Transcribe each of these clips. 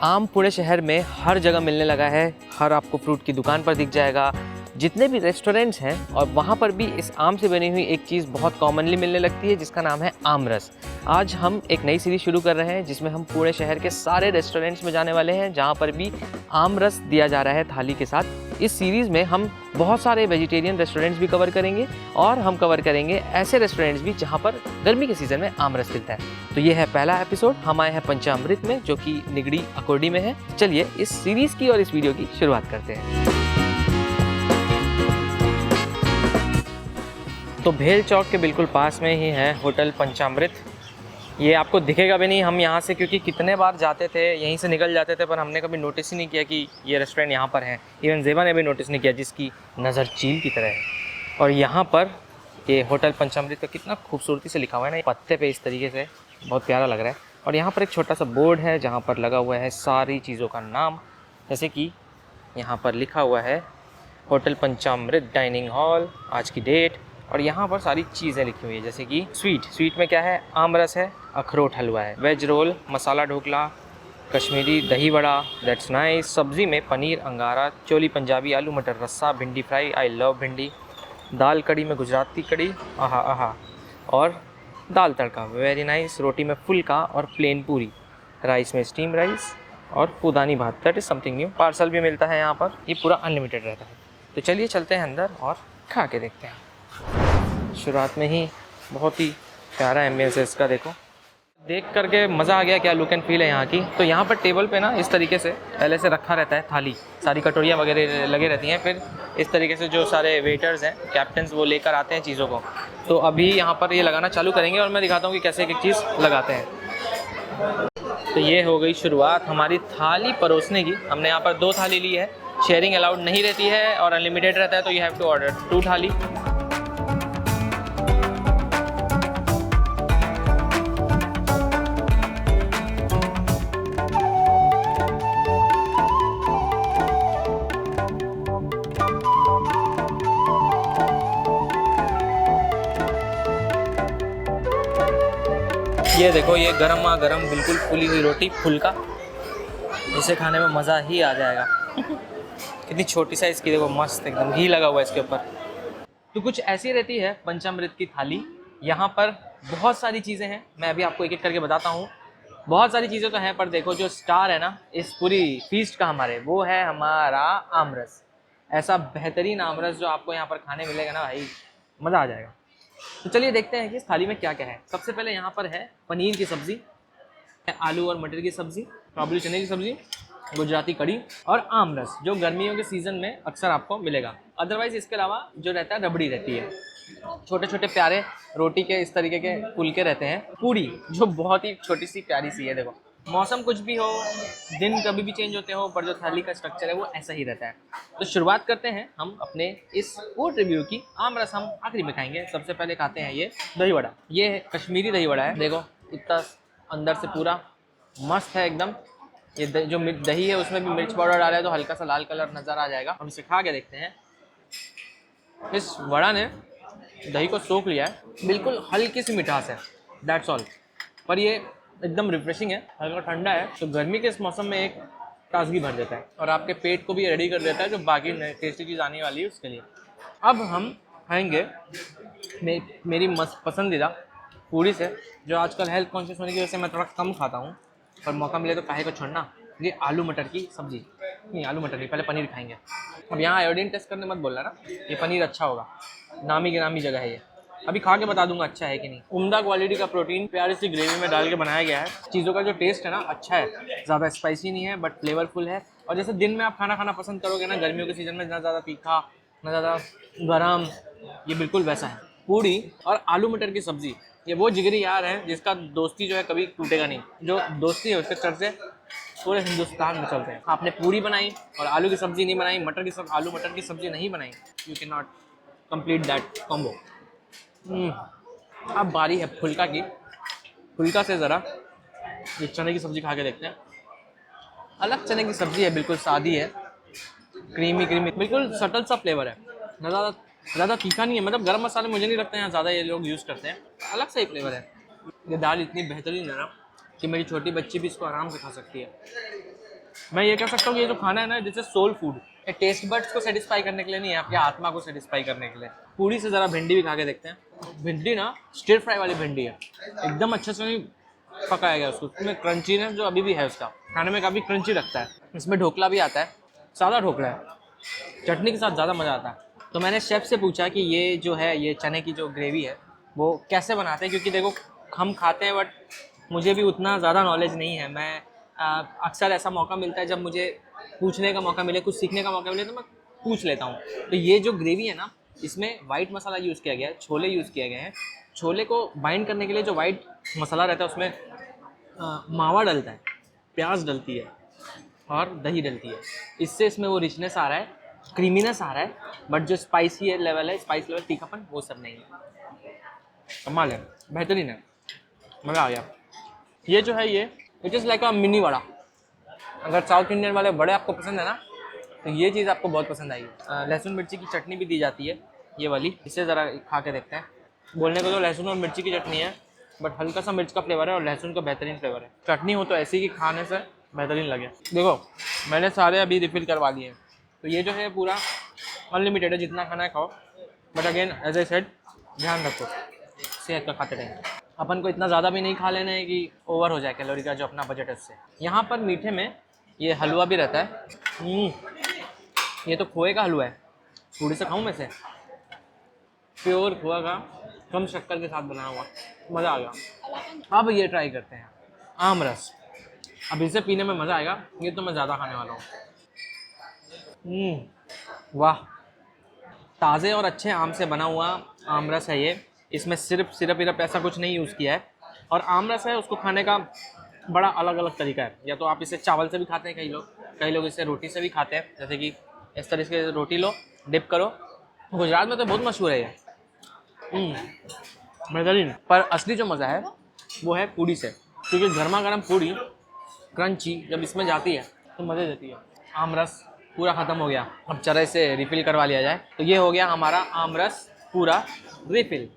आम पूरे शहर में हर जगह मिलने लगा है। हर आपको फ्रूट की दुकान पर दिख जाएगा। जितने भी रेस्टोरेंट्स हैं और वहाँ पर भी इस आम से बनी हुई एक चीज़ बहुत कॉमनली मिलने लगती है, जिसका नाम है आम रस। आज हम एक नई सीरीज़ शुरू कर रहे हैं जिसमें हम पूरे शहर के सारे रेस्टोरेंट्स में जाने वाले हैं जहाँ पर भी आम रस दिया जा रहा है थाली के साथ। इस सीरीज़ में हम बहुत सारे वेजिटेरियन रेस्टोरेंट्स भी कवर करेंगे और हम कवर करेंगे ऐसे रेस्टोरेंट्स भी जहाँ पर गर्मी के सीज़न में आम रस मिलता है। तो ये है पहला एपिसोड। हम आए हैं पंचामृत में, जो कि निगड़ी अकोडी में है। चलिए इस सीरीज़ की और इस वीडियो की शुरुआत करते हैं। तो भेल चौक के बिल्कुल पास में ही है होटल पंचामृत। ये आपको दिखेगा भी नहीं हम यहाँ से, क्योंकि कितने बार जाते थे यहीं से निकल जाते थे, पर हमने कभी नोटिस ही नहीं किया कि ये रेस्टोरेंट यहाँ पर है। इवन ज़ेबा ने भी नोटिस नहीं किया, जिसकी नज़र चील की तरह है। और यहाँ पर ये होटल पंचामृत का कितना खूबसूरती से लिखा हुआ है ना, पत्ते पे इस तरीके से, बहुत प्यारा लग रहा है। और यहाँ पर एक छोटा सा बोर्ड है जहाँ पर लगा हुआ है सारी चीज़ों का नाम, जैसे कि यहाँ पर लिखा हुआ है होटल पंचामृत डाइनिंग हॉल, आज की डेट। और यहाँ पर सारी चीज़ें लिखी हुई है, जैसे कि स्वीट में क्या है, आम रस है, अखरोट हलवा है, वेज रोल, मसाला ढोकला, कश्मीरी दही बड़ा, दैट्स नाइस। सब्ज़ी में पनीर अंगारा, चोली पंजाबी, आलू मटर रस्सा, भिंडी फ्राई, आई लव भिंडी, दाल कड़ी में गुजराती कड़ी, आहा आहा, और दाल तड़का, वेरी नाइस। रोटी में फुल्का और प्लेन पूरी, राइस में स्टीम राइस और पुदानी भात, that is something new. Parcel भी मिलता है यहाँ पर, ये पूरा अनलिमिटेड रहता है। तो चलिए चलते हैं अंदर और खा के देखते हैं। शुरुआत में ही बहुत ही प्यारा एम्बियंस है इसका, देखो, देख करके मज़ा आ गया। क्या लुक एंड फील है यहाँ की। तो यहाँ पर टेबल पे ना इस तरीके से पहले से रखा रहता है थाली, सारी कटोरियाँ वगैरह लगे रहती हैं। फिर इस तरीके से जो सारे वेटर्स हैं, कैप्टन्स, वो लेकर आते हैं चीज़ों को। तो अभी यहाँ पर ये लगाना चालू करेंगे और मैं दिखाता हूँ कि कैसे एक एक चीज़ लगाते हैं। तो ये हो गई शुरुआत हमारी थाली परोसने की। हमने यहाँ पर 2 थाली ली है। शेयरिंग अलाउड नहीं रहती है और अनलिमिटेड रहता है, तो यू हैव टू ऑर्डर 2 थाली। ये देखो, ये गरमा गरम बिल्कुल फुली हुई रोटी, फुल्का, इसे खाने में मज़ा ही आ जाएगा। कितनी छोटी साइज़ की, देखो, मस्त एकदम घी लगा हुआ है इसके ऊपर। तो कुछ ऐसी रहती है पंचामृत की थाली। यहाँ पर बहुत सारी चीज़ें हैं, मैं अभी आपको एक एक करके बताता हूँ। बहुत सारी चीज़ें तो हैं, पर देखो जो स्टार है ना इस पूरी फीस्ट का हमारे, वो है हमारा आमरस। ऐसा बेहतरीन आमरस जो आपको यहाँ पर खाने मिलेगा ना भाई, मज़ा आ जाएगा। तो चलिए देखते हैं कि इस थाली में क्या क्या है। सबसे पहले यहाँ पर है पनीर की सब्ज़ी, आलू और मटर की सब्ज़ी, काबुली चने की सब्ज़ी, गुजराती कड़ी और आम रस, जो गर्मियों के सीज़न में अक्सर आपको मिलेगा। अदरवाइज़ इसके अलावा जो रहता है रबड़ी रहती है, छोटे छोटे प्यारे रोटी के इस तरीके के फुलके रहते हैं, पूरी जो बहुत ही छोटी सी प्यारी सी है। देखो, मौसम कुछ भी हो, दिन कभी भी चेंज होते हो, पर जो थाली का स्ट्रक्चर है वो ऐसा ही रहता है। तो शुरुआत करते हैं हम अपने इस फूड रिव्यू की। आम रस हम आखिरी में खाएंगे। सबसे पहले खाते हैं ये दही वड़ा। ये कश्मीरी दही वड़ा है, देखो इतना अंदर से पूरा मस्त है एकदम। ये जो दही है उसमें भी मिर्च पाउडर डाला है, तो हल्का सा लाल कलर नज़र आ जाएगा। हम इसे खा के देखते हैं। इस वड़ा ने दही को सोख लिया है, बिल्कुल हल्की सी मिठास है, दैट्स ऑल। पर ये एकदम रिफ्रेशिंग है, हल्का ठंडा है, तो गर्मी के इस मौसम में एक ताजगी भर देता है और आपके पेट को भी रेडी कर देता है, जो बाकी टेस्टी चीज़ आने वाली है उसके लिए। अब हम खाएंगे मेरी मस्त पसंदीदा पूरी से, जो आजकल हेल्थ कॉन्शियस होने की वजह से मैं थोड़ा कम खाता हूँ, पर मौका मिले तो काहे को छोड़ना। ये आलू मटर की सब्ज़ी, नहीं आलू मटर नहीं, पहले पनीर खाएंगे। अब यहाँ आयोडीन टेस्ट करने मत बोलना ना, ये पनीर अच्छा होगा, नामी गिरामी जगह है ये। अभी खा के बता दूंगा अच्छा है कि नहीं। उम्दा क्वालिटी का प्रोटीन प्यारी सी ग्रेवी में डाल के बनाया गया है। चीज़ों का जो टेस्ट है ना अच्छा है, ज़्यादा स्पाइसी नहीं है बट फ्लेवरफुल है। और जैसे दिन में आप खाना खाना पसंद करोगे ना गर्मियों के सीज़न में, ना ज़्यादा तीखा ना ज़्यादा गरम, ये बिल्कुल वैसा है। पूड़ी और आलू मटर की सब्ज़ी, ये वो जिगरी यार है जिसका दोस्ती जो है कभी टूटेगा नहीं। जो दोस्ती है उसके चर्चे पूरे हिंदुस्तान में चलते हैं। आपने पूरी बनाई और आलू की सब्ज़ी नहीं बनाई, आलू मटर की सब्ज़ी नहीं बनाई, you can not complete that combo. अब बारी है फुल्का की। फुल्का से ज़रा ये चने की सब्ज़ी खा के देखते हैं। अलग चने की सब्ज़ी है, बिल्कुल सादी है, क्रीमी, बिल्कुल सटल सा फ्लेवर है, ज़्यादा तीखा नहीं है। मतलब गरम मसाले मुझे नहीं लगता यहाँ ज़्यादा ये लोग यूज़ करते हैं, अलग सा ही फ्लेवर है। ये दाल इतनी बेहतरीन है ना कि मेरी छोटी बच्ची भी इसको आराम से खा सकती है। मैं ये कह सकता हूँ कि ये जो खाना है ना, जैसे सोल फूड, ये टेस्ट बड्स को सेटिस्फाई करने के लिए नहीं है, आपकी आत्मा को सेटिस्फाई करने के लिए। पूरी से ज़रा भिंडी भी खा के देखते हैं। भिंडी ना स्टिर फ्राई वाली भिंडी है, एकदम अच्छे से नहीं पकाया गया उसको, उसमें क्रंचीनेस जो अभी भी है उसका, खाने में काफ़ी क्रंची लगता है। इसमें ढोकला भी आता है, सादा ढोकला है, चटनी के साथ ज़्यादा मज़ा आता है। तो मैंने शेफ़ से पूछा कि ये जो है, ये चने की जो ग्रेवी है वो कैसे बनाते हैं, क्योंकि देखो हम खाते हैं बट मुझे भी उतना ज़्यादा नॉलेज नहीं है। मैं अक्सर ऐसा मौका मिलता है जब मुझे पूछने का मौका मिले, कुछ सीखने का मौका मिले तो मैं पूछ लेता हूँ। तो ये जो ग्रेवी है ना, इसमें वाइट मसाला यूज़ किया गया है, छोले यूज़ किए गए हैं। छोले को बाइंड करने के लिए जो वाइट मसाला रहता है उसमें मावा डलता है, प्याज डलती है और दही डलती है। इससे इसमें वो रिचनेस आ रहा है, क्रीमीनेस आ रहा है, बट जो स्पाइसी लेवल है, स्पाइस लेवल, तीखापन, वो सब नहीं है। कमाल है, बेहतरीन है, मज़ा आ गया। ये जो है ये it is like a mini vada. अगर साउथ इंडियन वाले वड़े आपको पसंद है ना, तो ये चीज़ आपको बहुत पसंद आएगी। लहसुन मिर्ची की चटनी भी दी जाती है, ये वाली, इसे ज़रा खा के देखते हैं। बोलने को तो लहसुन और मिर्ची की चटनी है, बट हल्का सा मिर्च का फ्लेवर है और लहसुन का बेहतरीन फ्लेवर है। चटनी हो तो ऐसी कि खाने से बेहतरीन लगे। देखो मैंने सारे अभी रिफ़िल करवा लिए, तो ये जो है पूरा अनलिमिटेड है, जितना खाना है खाओ। But again as I said, ध्यान रखो सेहत का खाते रहें। अपन को इतना ज़्यादा भी नहीं खा लेना है कि ओवर हो जाए कैलोरी का जो अपना बजट है उससे। यहाँ पर मीठे में ये हलवा भी रहता है। ये तो खोए का हलवा है, थोड़ी से खाऊँ मैं से, प्योर खोआ का, कम शक्कर के साथ बना हुआ, मज़ा आ गया। अब ये ट्राई करते हैं आम रस। अब इसे पीने में मज़ा आएगा, ये तो मैं ज़्यादा खाने वाला हूँ। वाह, ताज़े और अच्छे आम से बना हुआ आम रस है ये। इसमें सिर्फ ऐसा कुछ नहीं यूज़ किया है। और आम रस है, उसको खाने का बड़ा अलग अलग तरीका है। या तो आप इसे चावल से भी खाते हैं, कई लोग इसे रोटी से भी खाते हैं। जैसे कि इस तरह से रोटी लो, डिप करो। गुजरात में तो बहुत मशहूर है ये, बेहतरीन। पर असली जो मज़ा है वो है पूड़ी से, क्योंकि गर्मा गर्म पूड़ी क्रंची जब इसमें जाती है तो मज़े देती है। आम रस पूरा ख़त्म हो गया, अब जरा इसे रिफ़िल करवा लिया जाए। तो ये हो गया हमारा आम रस पूरा रिफ़िल।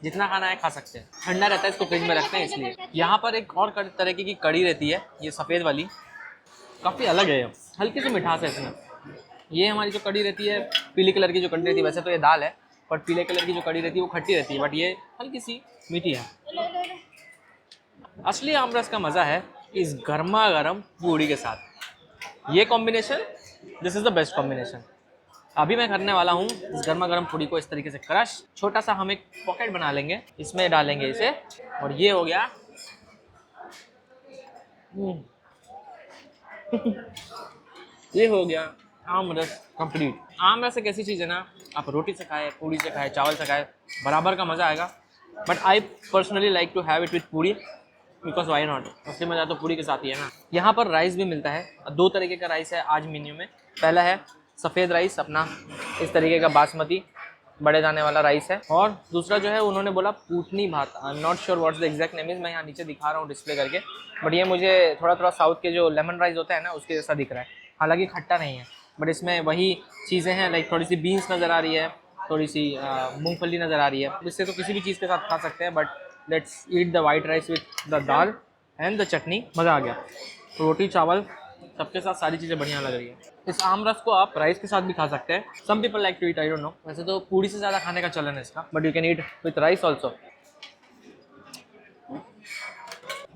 जितना खाना है खा सकते हैं, ठंडा रहता है, इसको फ्रिज में रखते हैं इसलिए। यहाँ पर एक और तरह की कड़ी रहती है, ये सफ़ेद वाली, काफ़ी अलग है, हल्की सी मिठास है इसमें। ये हमारी जो कड़ी रहती है, पीली कलर की जो कड़ी रहती है, वैसे तो ये दाल है, पर पीले कलर की जो कड़ी रहती है वो खट्टी रहती है, बट ये हल्की सी मीठी है। असली आम रस का मज़ा है इस गर्मा गर्म पूड़ी के साथ। ये combination, this is the best combination. अभी मैं करने वाला हूँ इस गर्मा गर्म पूड़ी को इस तरीके से क्रश, छोटा सा हम एक पॉकेट बना लेंगे, इसमें डालेंगे इसे, और ये हो गया ये हो गया आम रस कंप्लीट। आम रस एक ऐसी चीज़ है ना, आप रोटी से खाए, पूड़ी से खाए, चावल से खाए, बराबर का मज़ा आएगा। But I personally like to have it with puri, because why not, असली मज़ा तो पूड़ी के साथ ही है ना। यहाँ पर राइस भी मिलता है, 2 तरीके का राइस है आज मेन्यू में। पहला है सफ़ेद राइस, अपना इस तरीके का बासमती बड़े दाने वाला राइस है, और दूसरा जो है उन्होंने बोला पूटनी भात। I am not sure what's the exact name is, मैं यहाँ नीचे दिखा रहा हूँ डिस्प्ले करके, बट ये मुझे थोड़ा साउथ के जो लेमन राइस होता है ना उसके जैसा दिख रहा है। हालांकि खट्टा नहीं है, बट इसमें वही चीज़ें हैं, लाइक थोड़ी सी बीन्स नज़र आ रही है, थोड़ी सी मूंगफली नज़र आ रही है। इससे तो किसी भी चीज़ के साथ खा सकते हैं, but let's eat the white rice with the dal and the chutney. मज़ा आ गया, रोटी चावल सबके साथ सारी चीज़ें बढ़िया लग रही है। इस आम रस को आप राइस के साथ भी खा सकते हैं, some people like to eat, I don't know. वैसे तो पूड़ी से ज़्यादा खाने का चलन है इसका, but you can eat with rice also.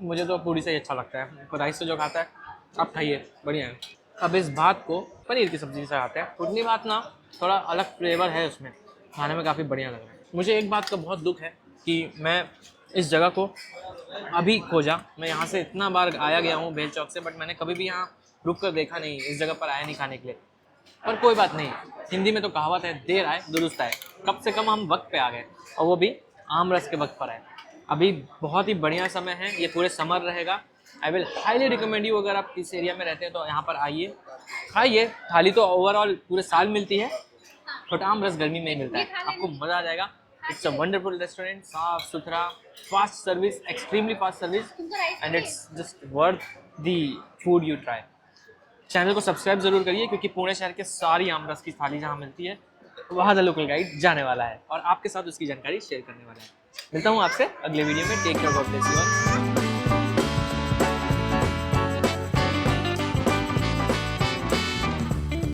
मुझे तो पूड़ी से ही अच्छा लगता है, तो राइस से जो खाता है आप खाइए, बढ़िया है। अब इस भात को पनीर की सब्ज़ी से खाते हैं। पूटनी भात ना थोड़ा अलग फ्लेवर है उसमें, खाने में काफ़ी बढ़िया लग रहा है। मुझे एक बात का बहुत दुख है कि मैं इस जगह को अभी खोजा। मैं यहाँ से इतना बार आया गया हूँ बेल चौक से, बट मैंने कभी भी यहाँ रुक कर देखा नहीं, इस जगह पर आया नहीं खाने के लिए। पर कोई बात नहीं, हिंदी में तो कहावत है, देर आए दुरुस्त आए। कम से कम हम वक्त पे आ गए, और वो भी आम रस के वक्त पर आए। अभी बहुत ही बढ़िया समय है, ये पूरे समर रहेगा। I will highly recommend you, अगर आप इस एरिया में रहते हैं तो यहाँ पर आइए, खाइए। थाली तो ओवरऑल पूरे साल मिलती है, बट आम रस गर्मी में ही मिलता है, आपको मज़ा आ जाएगा। इट्स अ वंडरफुल रेस्टोरेंट, साफ सुथरा, fast service, extremely fast service, and it's just worth the food you try. Channel को सब्सक्राइब जरूर करिए, क्योंकि पुणे शहर के सारी आम रस की थाली जहाँ मिलती है वहाँ द लोकल गाइड जाने वाला है और आपके साथ उसकी जानकारी शेयर करने वाला है। मिलता हूँ आपसे अगले वीडियो में। Take care, God bless you all.